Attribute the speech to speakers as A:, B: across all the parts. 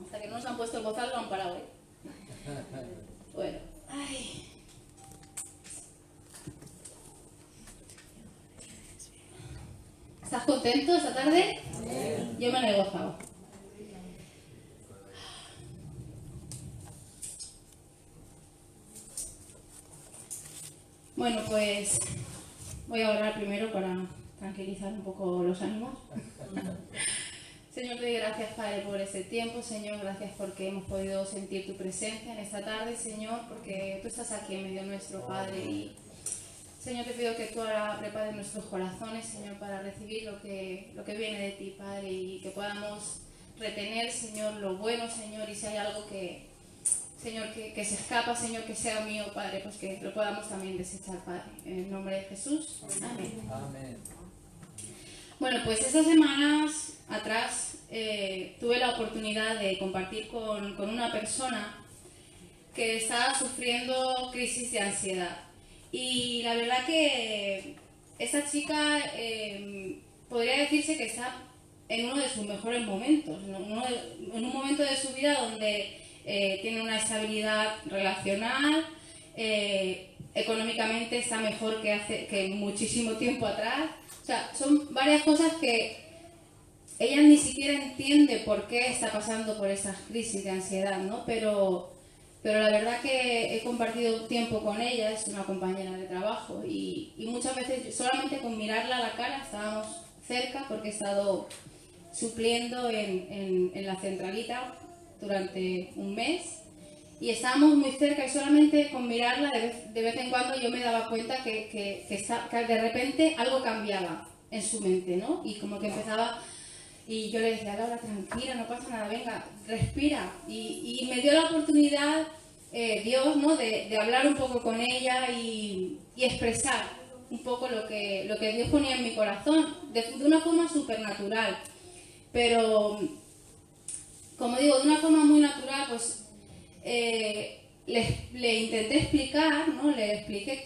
A: Hasta que no nos han puesto el bozal lo han parado, ¿eh? Bueno, ay. ¿Estás contento esta tarde? Yo me lo he gozado. Bueno, pues voy a orar primero para tranquilizar un poco los ánimos. Señor, te doy gracias, Padre, por este tiempo. Señor, gracias porque hemos podido sentir tu presencia en esta tarde, Señor, porque tú estás aquí en medio nuestro, Padre. Y, Señor, te pido que tú ahora prepares nuestros corazones, Señor, para recibir lo que viene de ti, Padre, y que podamos retener, Señor, lo bueno, Señor, y si hay algo que, Señor, que se escapa, Señor, que sea mío, Padre, pues que lo podamos también desechar, Padre. En el nombre de Jesús. Amén.
B: Amén.
A: Bueno, pues estas semanas atrás tuve la oportunidad de compartir con una persona que estaba sufriendo crisis de ansiedad. Y la verdad que esta chica podría decirse que está en uno de sus mejores momentos, en un momento de su vida donde tiene una estabilidad relacional, económicamente está mejor que muchísimo tiempo atrás. O sea, son varias cosas que ella ni siquiera entiende por qué está pasando por esas crisis de ansiedad, ¿no? Pero la verdad que he compartido tiempo con ella, es una compañera de trabajo y muchas veces solamente con mirarla a la cara estábamos cerca porque he estado supliendo en la centralita durante un mes y estábamos muy cerca y solamente con mirarla de vez en cuando yo me daba cuenta que de repente algo cambiaba en su mente, ¿no? Y como que empezaba, y yo le decía, Laura, tranquila, no pasa nada, venga, respira. Y me dio la oportunidad, Dios, ¿no? de hablar un poco con ella y expresar un poco lo que Dios ponía en mi corazón, de una forma supernatural. Pero, como digo, de una forma muy natural, pues le intenté explicar, ¿no? Le expliqué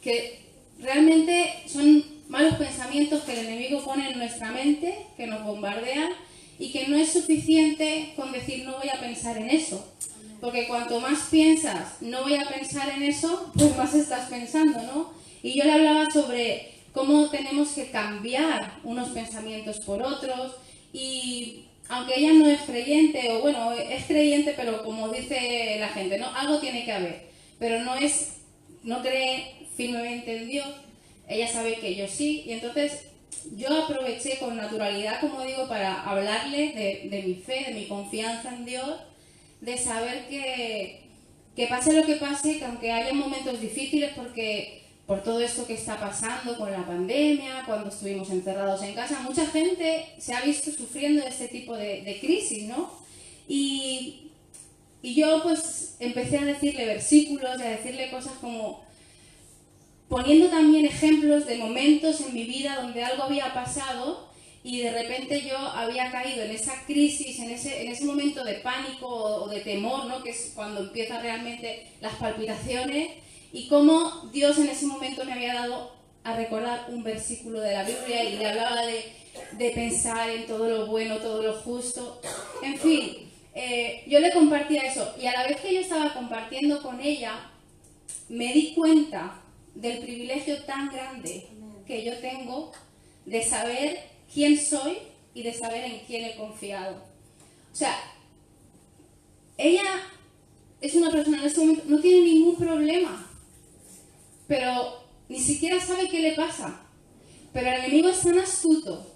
A: que realmente son malos pensamientos que el enemigo pone en nuestra mente, que nos bombardean, y que no es suficiente con decir no voy a pensar en eso. Porque cuanto más piensas no voy a pensar en eso, pues más estás pensando, ¿no? Y yo le hablaba sobre cómo tenemos que cambiar unos pensamientos por otros, y aunque ella no es creyente, o bueno, es creyente, pero como dice la gente, ¿no? Algo tiene que haber, pero no cree firmemente en Dios. Ella sabe que yo sí, y entonces yo aproveché con naturalidad, como digo, para hablarle de mi fe, de mi confianza en Dios, de saber que pase lo que pase, que aunque haya momentos difíciles, porque por todo esto que está pasando con la pandemia, cuando estuvimos encerrados en casa, mucha gente se ha visto sufriendo este tipo de crisis, ¿no? Y yo pues empecé a decirle versículos, a decirle cosas como poniendo también ejemplos de momentos en mi vida donde algo había pasado y de repente yo había caído en esa crisis, en ese momento de pánico o de temor, ¿no? Que es cuando empiezan realmente las palpitaciones, y cómo Dios en ese momento me había dado a recordar un versículo de la Biblia y le hablaba de pensar en todo lo bueno, todo lo justo. En fin, yo le compartía eso, y a la vez que yo estaba compartiendo con ella, me di cuenta del privilegio tan grande que yo tengo de saber quién soy y de saber en quién he confiado. O sea, ella es una persona en este momento, no tiene ningún problema, pero ni siquiera sabe qué le pasa. Pero el enemigo es tan astuto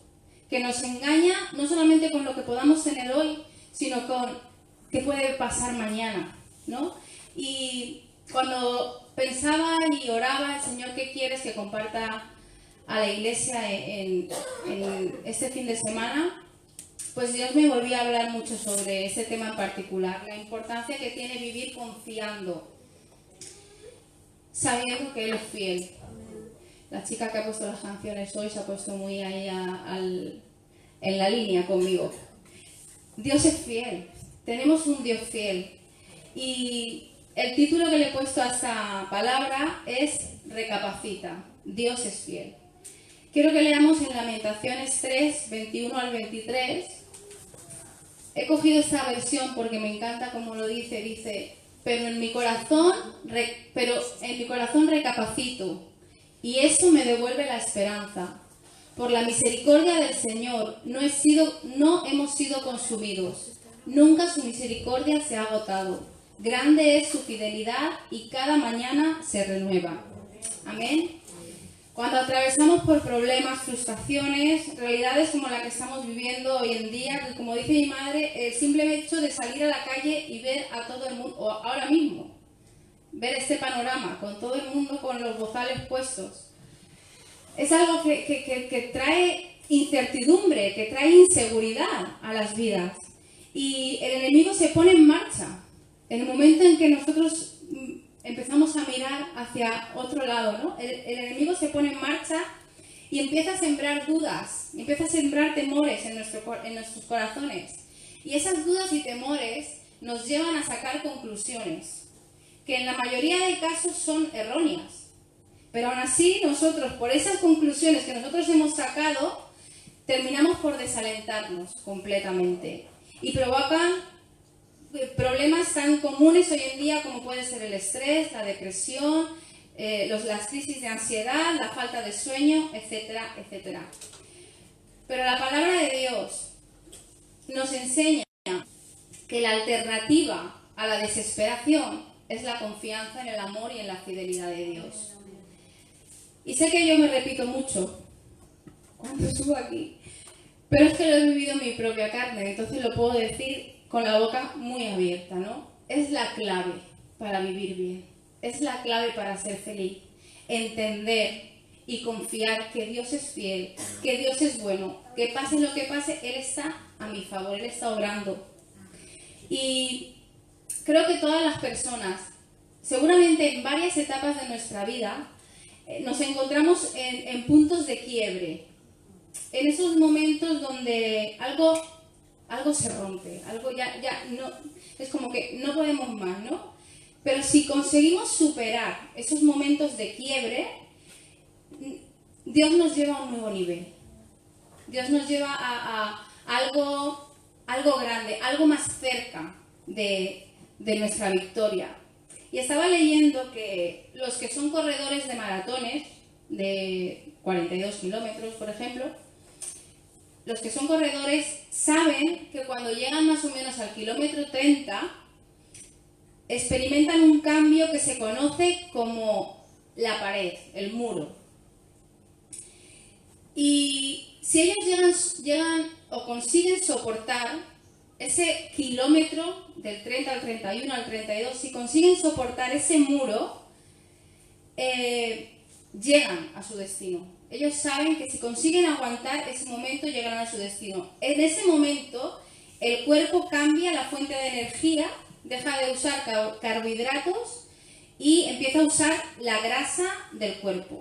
A: que nos engaña no solamente con lo que podamos tener hoy, sino con qué puede pasar mañana, ¿no? Y cuando pensaba y oraba, el Señor, ¿qué quieres que comparta a la iglesia en este fin de semana? Pues Dios me volvió a hablar mucho sobre ese tema en particular, la importancia que tiene vivir confiando, sabiendo que Él es fiel. La chica que ha puesto las canciones hoy se ha puesto muy ahí en la línea conmigo. Dios es fiel, tenemos un Dios fiel. Y el título que le he puesto a esta palabra es Recapacita, Dios es fiel. Quiero que leamos en Lamentaciones 3, 21 al 23. He cogido esta versión porque me encanta como lo dice, pero en mi corazón recapacito y eso me devuelve la esperanza. Por la misericordia del Señor no hemos sido consumidos. Nunca su misericordia se ha agotado. Grande es su fidelidad y cada mañana se renueva. Amén. Cuando atravesamos por problemas, frustraciones, realidades como la que estamos viviendo hoy en día, como dice mi madre, el simple hecho de salir a la calle y ver a todo el mundo, o ahora mismo, ver este panorama con todo el mundo con los bozales puestos, es algo que trae incertidumbre, que trae inseguridad a las vidas. Y el enemigo se pone en marcha. En el momento en que nosotros empezamos a mirar hacia otro lado, ¿no? El enemigo se pone en marcha y empieza a sembrar dudas, empieza a sembrar temores en nuestros corazones. Y esas dudas y temores nos llevan a sacar conclusiones, que en la mayoría de casos son erróneas. Pero aún así, nosotros, por esas conclusiones que nosotros hemos sacado, terminamos por desalentarnos completamente. Y provocan problemas tan comunes hoy en día como puede ser el estrés, la depresión, las crisis de ansiedad, la falta de sueño, etcétera, etcétera. Pero la palabra de Dios nos enseña que la alternativa a la desesperación es la confianza en el amor y en la fidelidad de Dios. Y sé que yo me repito mucho cuando subo aquí, pero es que lo he vivido en mi propia carne, entonces lo puedo decir con la boca muy abierta, ¿no? Es la clave para vivir bien, es la clave para ser feliz, entender y confiar que Dios es fiel, que Dios es bueno, que pase lo que pase, Él está a mi favor, Él está obrando. Y creo que todas las personas, seguramente en varias etapas de nuestra vida, nos encontramos en puntos de quiebre, en esos momentos donde algo se rompe, algo ya no, es como que no podemos más, ¿no? Pero si conseguimos superar esos momentos de quiebre, Dios nos lleva a un nuevo nivel. Dios nos lleva a algo grande, algo más cerca de nuestra victoria. Y estaba leyendo que los que son corredores de maratones, de 42 kilómetros, por ejemplo, los que son corredores saben que cuando llegan más o menos al kilómetro 30, experimentan un cambio que se conoce como la pared, el muro. Y si ellos llegan o consiguen soportar ese kilómetro del 30 al 31 al 32, si consiguen soportar ese muro, llegan a su destino. Ellos saben que si consiguen aguantar ese momento, llegarán a su destino. En ese momento, el cuerpo cambia la fuente de energía, deja de usar carbohidratos y empieza a usar la grasa del cuerpo.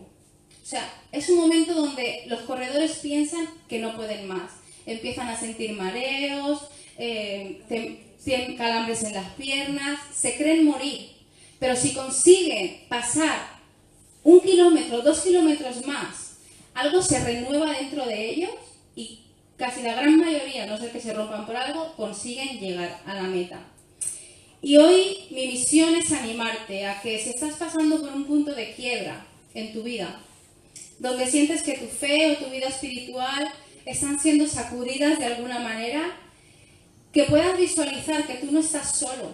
A: O sea, es un momento donde los corredores piensan que no pueden más. Empiezan a sentir mareos, tienen calambres en las piernas, se creen morir. Pero si consiguen pasar 1 kilómetro, 2 kilómetros más, algo se renueva dentro de ellos y casi la gran mayoría, a no ser que se rompan por algo, consiguen llegar a la meta. Y hoy mi misión es animarte a que si estás pasando por un punto de quiebra en tu vida, donde sientes que tu fe o tu vida espiritual están siendo sacudidas de alguna manera, que puedas visualizar que tú no estás solo,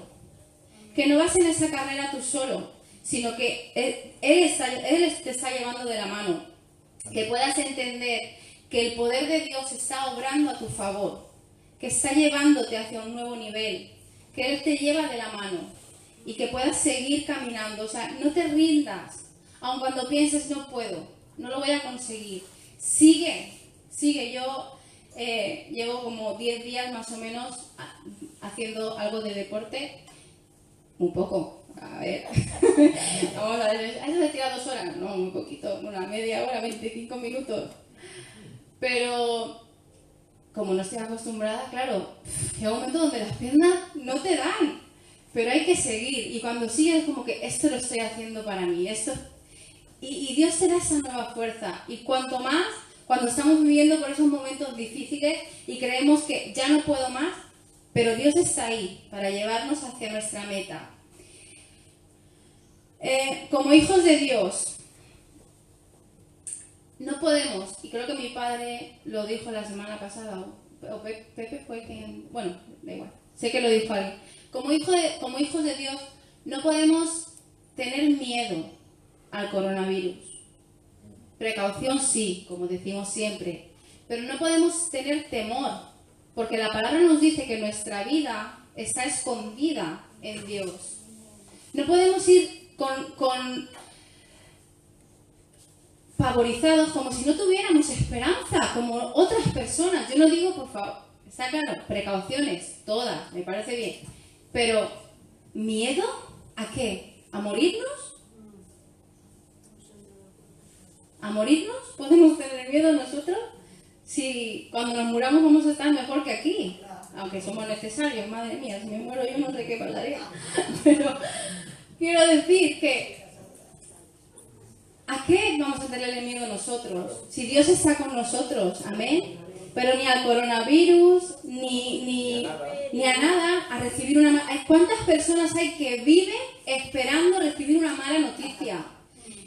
A: que no vas en esa carrera tú solo, sino que Él te está llevando de la mano. Que puedas entender que el poder de Dios está obrando a tu favor, que está llevándote hacia un nuevo nivel, que Él te lleva de la mano y que puedas seguir caminando. O sea, no te rindas, aun cuando pienses no puedo, no lo voy a conseguir. Sigue. Yo llevo como 10 días más o menos haciendo algo de deporte, un poco. A ver, vamos a ver, ¿has retirado 2 horas? No, muy poquito, una media hora, 25 minutos. Pero como no estoy acostumbrada, claro, llega un momento donde las piernas no te dan, pero hay que seguir. Y cuando sigues es como que esto lo estoy haciendo para mí, y Dios te da esa nueva fuerza. Y cuanto más cuando estamos viviendo por esos momentos difíciles y creemos que ya no puedo más, pero Dios está ahí para llevarnos hacia nuestra meta. Como hijos de Dios, no podemos, y creo que mi padre lo dijo la semana pasada, o Pepe fue quien, bueno, da igual, sé que lo dijo alguien. Como hijos de Dios, no podemos tener miedo al coronavirus. Precaución sí, como decimos siempre, pero no podemos tener temor, porque la palabra nos dice que nuestra vida está escondida en Dios. No podemos ir con favorizados como si no tuviéramos esperanza, como otras personas. Yo no digo, por favor, está claro, precauciones, todas, me parece bien, pero ¿miedo a qué? ¿A morirnos? ¿A morirnos? ¿Podemos tener miedo nosotros? Si cuando nos muramos vamos a estar mejor que aquí, aunque somos necesarios, madre mía, si me muero yo no sé qué pasaría. Pero quiero decir que ¿a qué vamos a tenerle miedo nosotros? Si Dios está con nosotros, amén. Pero ni al coronavirus, ni a nada, a recibir una mala... ¿Cuántas personas hay que viven esperando recibir una mala noticia?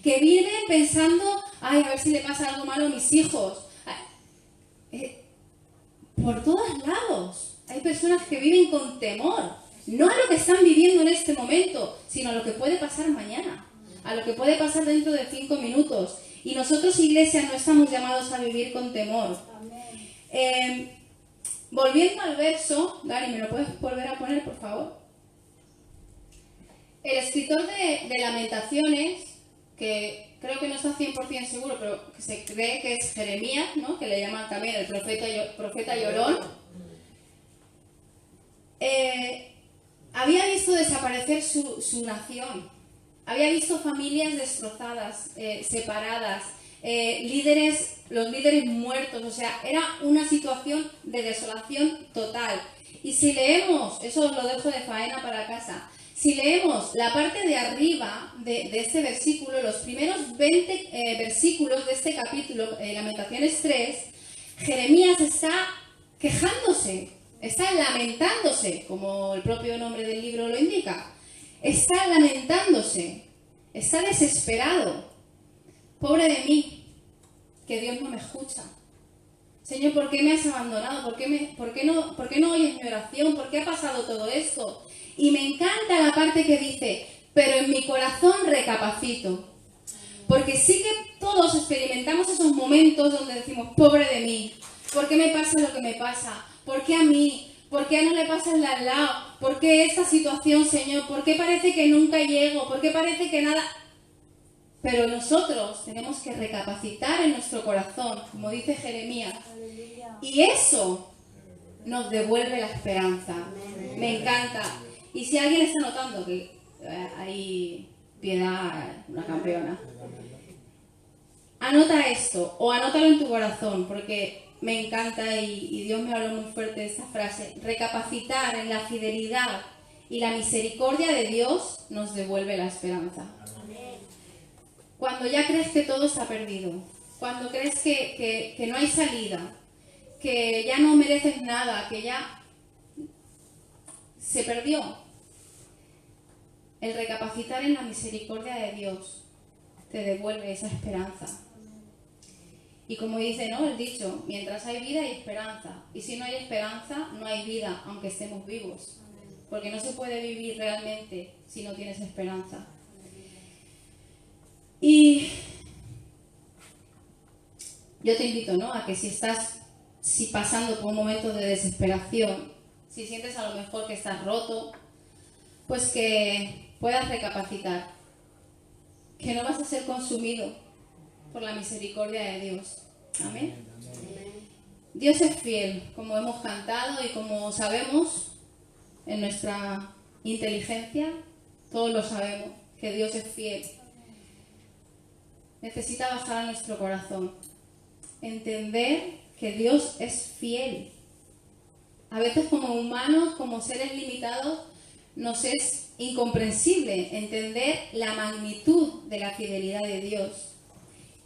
A: Que viven pensando, ay, a ver si le pasa algo malo a mis hijos. Por todos lados. Hay personas que viven con temor. No a lo que están viviendo en este momento, sino a lo que puede pasar mañana. A lo que puede pasar dentro de 5 minutos. Y nosotros, iglesia, no estamos llamados a vivir con temor. Volviendo al verso, Dani, ¿me lo puedes volver a poner, por favor? El escritor de Lamentaciones, que creo que no está 100% seguro, pero que se cree que es Jeremías, ¿no? Que le llaman también el profeta llorón, había visto desaparecer su nación. Había visto familias destrozadas, separadas, los líderes muertos, o sea, era una situación de desolación total. Y si leemos, eso os lo dejo de faena para casa, si leemos la parte de arriba de este versículo, los primeros 20 versículos de este capítulo, Lamentaciones 3, Jeremías está quejándose, está lamentándose, como el propio nombre del libro lo indica. Está lamentándose, está desesperado. Pobre de mí, que Dios no me escucha. Señor, ¿por qué me has abandonado? ¿Por qué no oyes mi oración? ¿Por qué ha pasado todo esto? Y me encanta la parte que dice, pero en mi corazón recapacito. Porque sí que todos experimentamos esos momentos donde decimos, pobre de mí, ¿por qué me pasa lo que me pasa? ¿Por qué a mí? ¿Por qué no le pasa al de al lado? ¿Por qué esta situación, Señor? ¿Por qué parece que nunca llego? ¿Por qué parece que nada...? Pero nosotros tenemos que recapacitar en nuestro corazón, como dice Jeremías. Y eso nos devuelve la esperanza. Me encanta. Y si alguien está notando que hay Piedad, una campeona, anota esto, o anótalo en tu corazón, porque me encanta y Dios me habló muy fuerte de esta frase. Recapacitar en la fidelidad y la misericordia de Dios nos devuelve la esperanza. Cuando ya crees que todo está perdido, cuando crees que no hay salida, que ya no mereces nada, que ya se perdió, el recapacitar en la misericordia de Dios te devuelve esa esperanza. Y como dice, ¿no?, el dicho, mientras hay vida hay esperanza. Y si no hay esperanza, no hay vida, aunque estemos vivos. Porque no se puede vivir realmente si no tienes esperanza. Y yo te invito, ¿no?, a que si estás pasando por un momento de desesperación, si sientes a lo mejor que estás roto, pues que puedas recapacitar, que no vas a ser consumido por la misericordia de Dios. Amén. Dios es fiel, como hemos cantado y como sabemos en nuestra inteligencia, todos lo sabemos, que Dios es fiel. Necesita bajar a nuestro corazón, entender que Dios es fiel. A veces como humanos, como seres limitados, nos es incomprensible entender la magnitud de la fidelidad de Dios.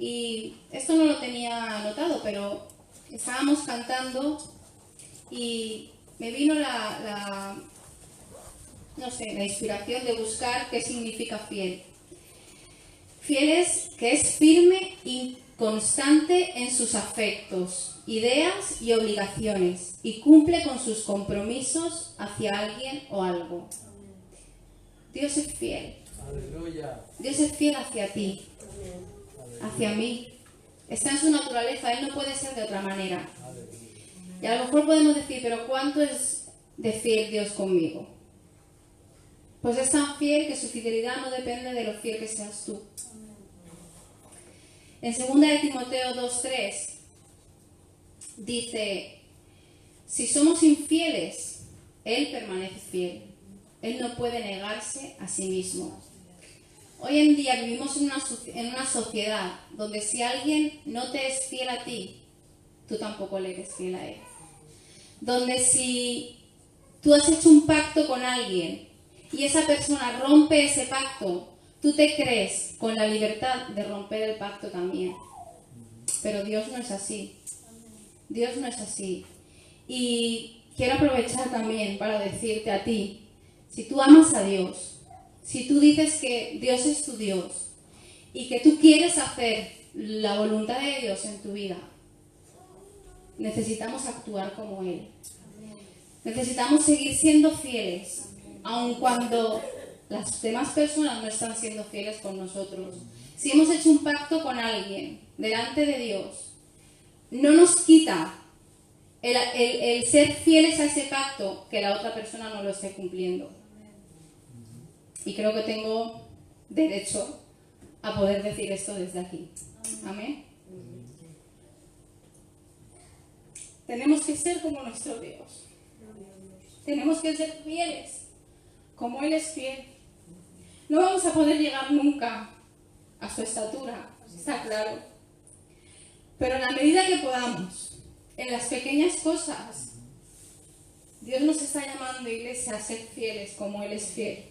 A: Y esto no lo tenía anotado, pero estábamos cantando y me vino no sé, la inspiración de buscar qué significa fiel. Fiel es que es firme y constante en sus afectos, ideas y obligaciones y cumple con sus compromisos hacia alguien o algo. Dios es fiel.
B: Aleluya.
A: Dios es fiel hacia ti, hacia mí. Está en su naturaleza, Él no puede ser de otra manera. Y a lo mejor podemos decir, pero ¿cuánto es de fiel Dios conmigo? Pues es tan fiel que su fidelidad no depende de lo fiel que seas tú. En 2 de Timoteo 2:3 dice, si somos infieles, Él permanece fiel. Él no puede negarse a sí mismo. Hoy en día vivimos en una sociedad donde si alguien no te es fiel a ti, tú tampoco le eres fiel a Él. Donde si tú has hecho un pacto con alguien y esa persona rompe ese pacto, tú te crees con la libertad de romper el pacto también. Pero Dios no es así. Dios no es así. Y quiero aprovechar también para decirte a ti, si tú amas a Dios, si tú dices que Dios es tu Dios y que tú quieres hacer la voluntad de Dios en tu vida, necesitamos actuar como Él. Necesitamos seguir siendo fieles, aun cuando las demás personas no están siendo fieles con nosotros. Si hemos hecho un pacto con alguien delante de Dios, no nos quita el ser fieles a ese pacto que la otra persona no lo esté cumpliendo. Y creo que tengo derecho a poder decir esto desde aquí. Amén. Tenemos que ser como nuestro Dios. Tenemos que ser fieles, como Él es fiel. No vamos a poder llegar nunca a su estatura, está claro. Pero en la medida que podamos, en las pequeñas cosas, Dios nos está llamando, iglesia, a ser fieles como Él es fiel.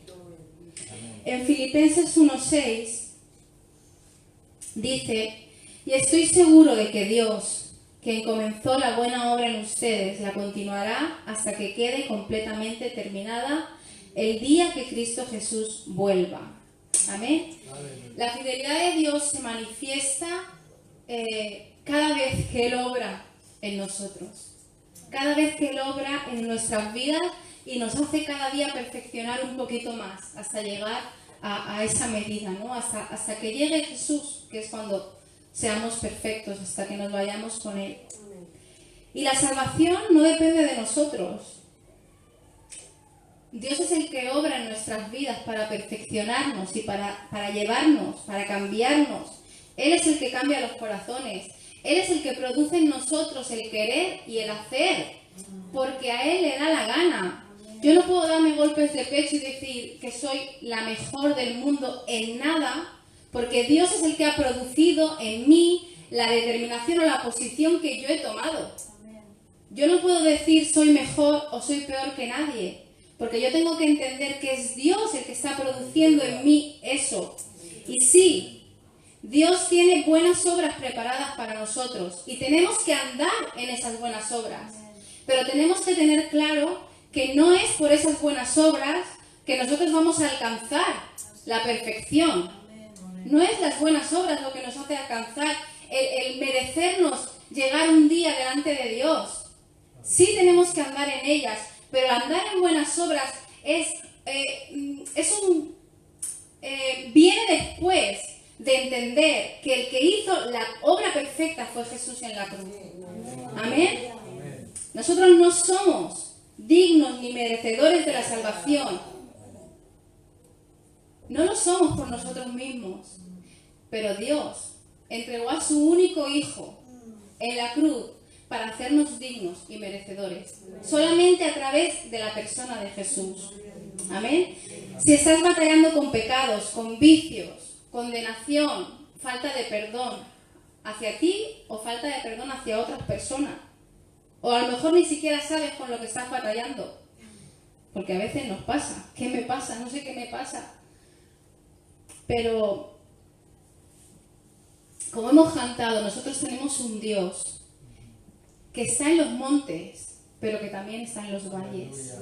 A: En Filipenses 1:6 dice, y estoy seguro de que Dios, quien comenzó la buena obra en ustedes, la continuará hasta que quede completamente terminada el día que Cristo Jesús vuelva. Amén. La fidelidad de Dios se manifiesta cada vez que Él obra en nosotros, cada vez que Él obra en nuestras vidas y nos hace cada día perfeccionar un poquito más hasta llegar a esa medida, ¿no? Hasta que llegue Jesús, que es cuando seamos perfectos, hasta que nos vayamos con Él. Y la salvación no depende de nosotros. Dios es el que obra en nuestras vidas para perfeccionarnos y para llevarnos, para cambiarnos. Él es el que cambia los corazones. Él es el que produce en nosotros el querer y el hacer, porque a Él le da la gana. Yo no puedo darme golpes de pecho y decir que soy la mejor del mundo en nada, porque Dios es el que ha producido en mí la determinación o la posición que yo he tomado. Yo no puedo decir soy mejor o soy peor que nadie, porque yo tengo que entender que es Dios el que está produciendo en mí eso. Y sí, Dios tiene buenas obras preparadas para nosotros y tenemos que andar en esas buenas obras. Pero tenemos que tener claro que no es por esas buenas obras que nosotros vamos a alcanzar la perfección. No es las buenas obras lo que nos hace alcanzar el merecernos llegar un día delante de Dios. Sí tenemos que andar en ellas, pero andar en buenas obras viene después de entender que el que hizo la obra perfecta fue Jesús en la cruz. Amén. Nosotros no somos dignos ni merecedores de la salvación. No lo somos por nosotros mismos, pero Dios entregó a su único Hijo en la cruz para hacernos dignos y merecedores, solamente a través de la persona de Jesús. Amén. Si estás batallando con pecados, con vicios, condenación, falta de perdón hacia ti o falta de perdón hacia otras personas, o a lo mejor ni siquiera sabes con lo que estás batallando, porque a veces nos pasa. ¿Qué me pasa? No sé qué me pasa. Pero como hemos cantado, nosotros tenemos un Dios que está en los montes, pero que también está en los valles.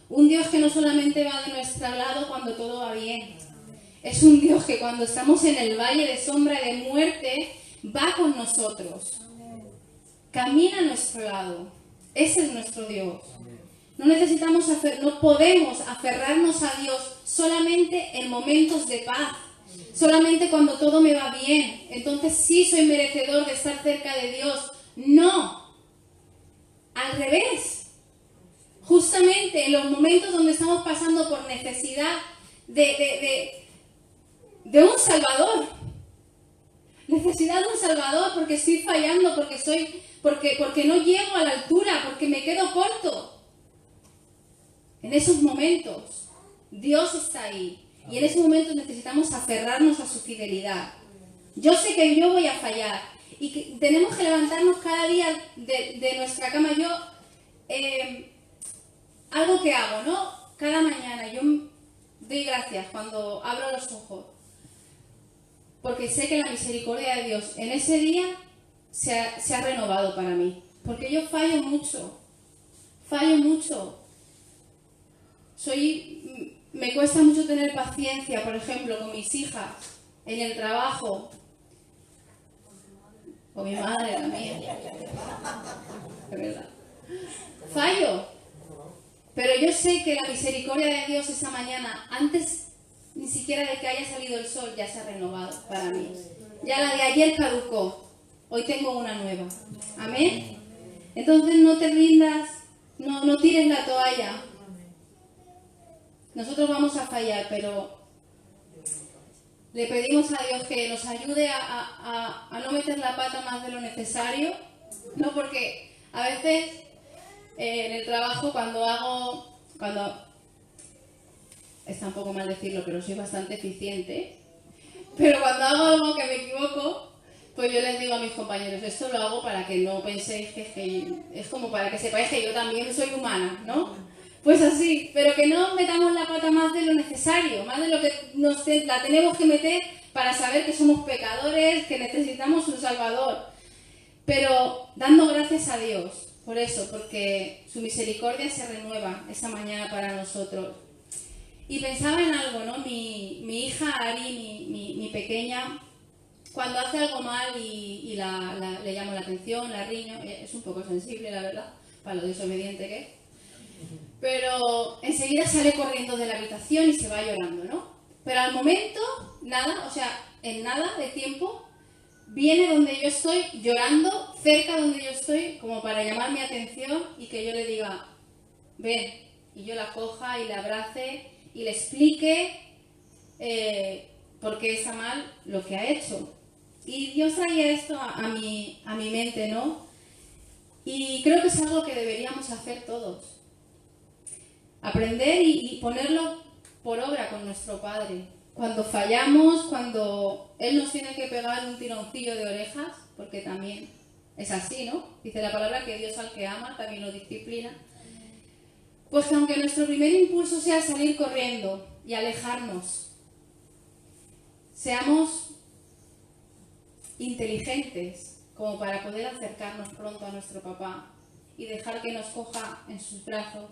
A: Un Dios que no solamente va de nuestro lado cuando todo va bien. Es un Dios que cuando estamos en el valle de sombra y de muerte, va con nosotros. Camina a nuestro lado. Ese es nuestro Dios. No necesitamos no podemos aferrarnos a Dios solamente en momentos de paz. Solamente cuando todo me va bien. Entonces sí soy merecedor de estar cerca de Dios. No. Al revés. Justamente en los momentos donde estamos pasando por necesidad de un Salvador. Necesidad de un Salvador porque estoy fallando, porque no llego a la altura, porque me quedo corto. En esos momentos, Dios está ahí. Y en esos momentos necesitamos aferrarnos a su fidelidad. Yo sé que yo voy a fallar y que tenemos que levantarnos cada día de nuestra cama. Yo, algo que hago, ¿no? Cada mañana yo doy gracias cuando abro los ojos. Porque sé que la misericordia de Dios en ese día se ha renovado para mí. Porque yo fallo mucho. Me cuesta mucho tener paciencia, por ejemplo, con mis hijas, en el trabajo, con mi madre también. Es verdad. Fallo. Pero yo sé que la misericordia de Dios esa mañana, antes ni siquiera de que haya salido el sol, ya se ha renovado para mí. Ya la de ayer caducó. Hoy tengo una nueva. Amén. Entonces no te rindas, no tires la toalla. Nosotros vamos a fallar, pero le pedimos a Dios que nos ayude a no meter la pata más de lo necesario, ¿no? Porque a veces en el trabajo está un poco mal decirlo, pero soy bastante eficiente, pero cuando hago algo que me equivoco, pues yo les digo a mis compañeros, esto lo hago para que no penséis que es como para que sepáis que yo también soy humana, ¿no? Pues así, pero que no metamos la pata más de lo necesario, más de lo que la tenemos que meter para saber que somos pecadores, que necesitamos un Salvador. Pero dando gracias a Dios por eso, porque su misericordia se renueva esa mañana para nosotros. Y pensaba en algo, ¿no? Mi hija Ari, mi pequeña, cuando hace algo mal y le llamo la atención, la riño, es un poco sensible, la verdad, para lo desobediente que es. Pero enseguida sale corriendo de la habitación y se va llorando, ¿no? Pero al momento, nada, o sea, en nada de tiempo, viene donde yo estoy llorando, cerca donde yo estoy, como para llamar mi atención y que yo le diga, ven, y yo la coja y la abrace y le explique por qué está mal lo que ha hecho. Y Dios traía esto a mi mente, ¿no? Y creo que es algo que deberíamos hacer todos. Aprender y ponerlo por obra con nuestro Padre. Cuando fallamos, cuando Él nos tiene que pegar un tironcillo de orejas, porque también es así, ¿no? Dice la palabra que Dios al que ama también lo disciplina. Pues que aunque nuestro primer impulso sea salir corriendo y alejarnos, seamos inteligentes como para poder acercarnos pronto a nuestro papá y dejar que nos coja en sus brazos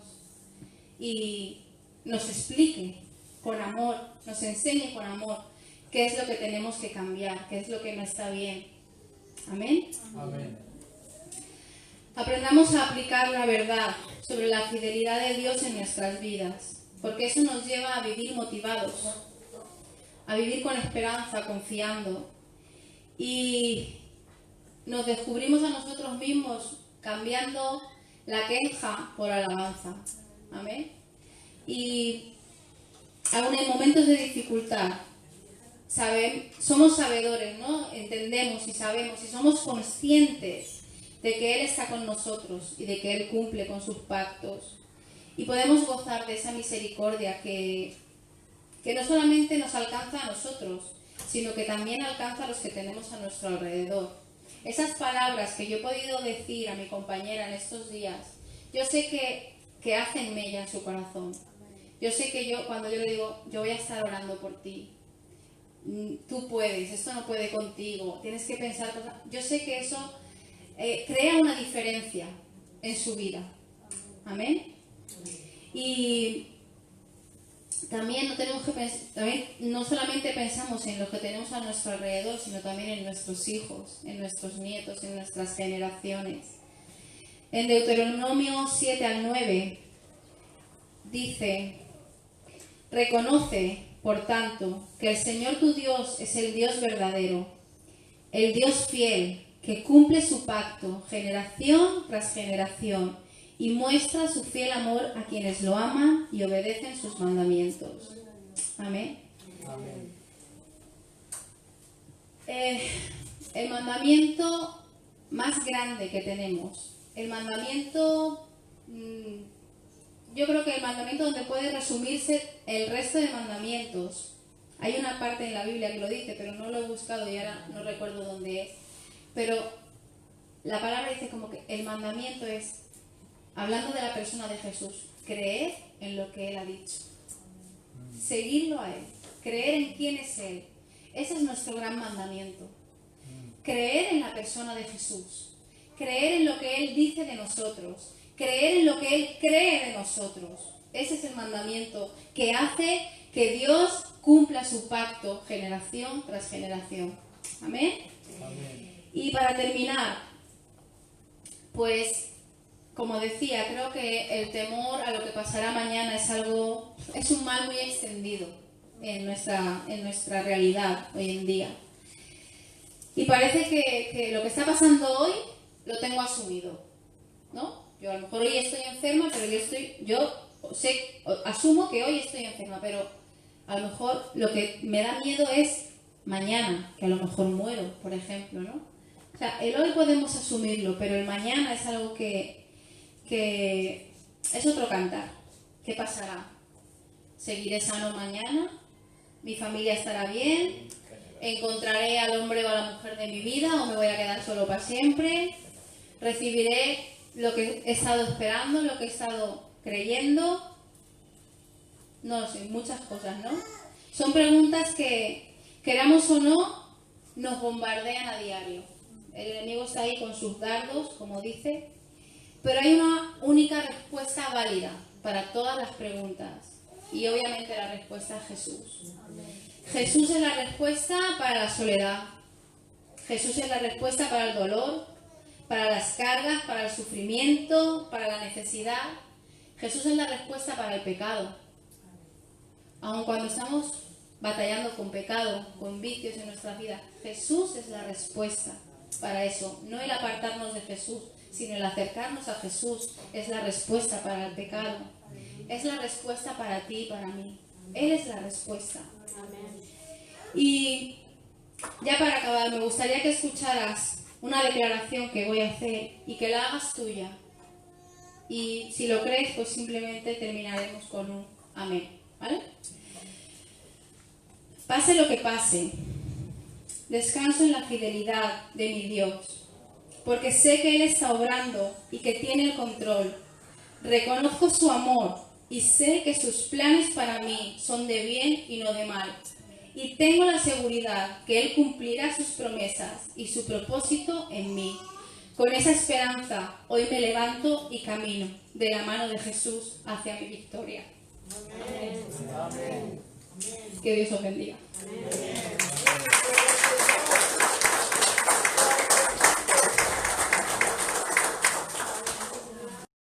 A: y nos explique con amor, nos enseñe con amor qué es lo que tenemos que cambiar, qué es lo que no está bien. ¿Amén?
B: Amén.
A: Aprendamos a aplicar la verdad sobre la fidelidad de Dios en nuestras vidas, porque eso nos lleva a vivir motivados, a vivir con esperanza, confiando, y nos descubrimos a nosotros mismos cambiando la queja por alabanza. Amén. Y aún en momentos de dificultad, somos sabedores, ¿no? Entendemos y sabemos y somos conscientes de que Él está con nosotros y de que Él cumple con sus pactos. Y podemos gozar de esa misericordia que no solamente nos alcanza a nosotros, sino que también alcanza a los que tenemos a nuestro alrededor. Esas palabras que yo he podido decir a mi compañera en estos días, yo sé que hacen mella en su corazón. Yo sé que cuando yo le digo, yo voy a estar orando por ti, tú puedes, esto no puede contigo, tienes que pensar cosas. Yo sé que eso crea una diferencia en su vida. Amén. Y también no tenemos que también no solamente pensamos en lo que tenemos a nuestro alrededor, sino también en nuestros hijos, en nuestros nietos, en nuestras generaciones. En Deuteronomio 7 al 9 dice: reconoce, por tanto, que el Señor tu Dios es el Dios verdadero, el Dios fiel, que cumple su pacto generación tras generación y muestra su fiel amor a quienes lo aman y obedecen sus mandamientos. Amén.
B: Amén.
A: El mandamiento más grande que tenemos, el mandamiento, yo creo que el mandamiento donde puede resumirse el resto de mandamientos. Hay una parte en la Biblia que lo dice, pero no lo he buscado y ahora no recuerdo dónde es. Pero la palabra dice como que el mandamiento es, hablando de la persona de Jesús, creer en lo que Él ha dicho. Seguirlo a Él, creer en quién es Él. Ese es nuestro gran mandamiento. Creer en la persona de Jesús. Creer en lo que Él dice de nosotros. Creer en lo que Él cree de nosotros. Ese es el mandamiento que hace que Dios cumpla su pacto generación tras generación. Amén.
B: Amén.
A: Y para terminar, pues, como decía, creo que el temor a lo que pasará mañana es un mal muy extendido en nuestra realidad hoy en día. Y parece que lo que está pasando hoy lo tengo asumido, ¿no? Yo a lo mejor hoy estoy enferma, pero asumo que hoy estoy enferma, pero a lo mejor lo que me da miedo es mañana, que a lo mejor muero, por ejemplo, ¿no? O sea, el hoy podemos asumirlo, pero el mañana es algo que es otro cantar. ¿Qué pasará? ¿Seguiré sano mañana? ¿Mi familia estará bien? ¿Encontraré al hombre o a la mujer de mi vida o me voy a quedar solo para siempre? ¿Recibiré lo que he estado esperando, lo que he estado creyendo? No lo sé, muchas cosas, ¿no? Son preguntas que, queramos o no, nos bombardean a diario. El enemigo está ahí con sus dardos, como dice, pero hay una única respuesta válida para todas las preguntas. Y obviamente la respuesta es Jesús. Jesús es la respuesta para la soledad. Jesús es la respuesta para el dolor, para las cargas, para el sufrimiento, para la necesidad. Jesús es la respuesta para el pecado. Aun cuando estamos batallando con pecado, con vicios en nuestra vida, Jesús es la respuesta para eso. No el apartarnos de Jesús, sino el acercarnos a Jesús es la respuesta para el pecado. Es la respuesta para ti y para mí. Él es la respuesta. Y ya para acabar, me gustaría que escucharas una declaración que voy a hacer y que la hagas tuya. Y si lo crees, pues simplemente terminaremos con un amén. ¿Vale? Pase lo que pase, descanso en la fidelidad de mi Dios, porque sé que Él está obrando y que tiene el control. Reconozco su amor y sé que sus planes para mí son de bien y no de mal. Y tengo la seguridad que Él cumplirá sus promesas y su propósito en mí. Con esa esperanza, hoy me levanto y camino de la mano de Jesús hacia mi victoria. Amén. Amén. Que Dios os bendiga.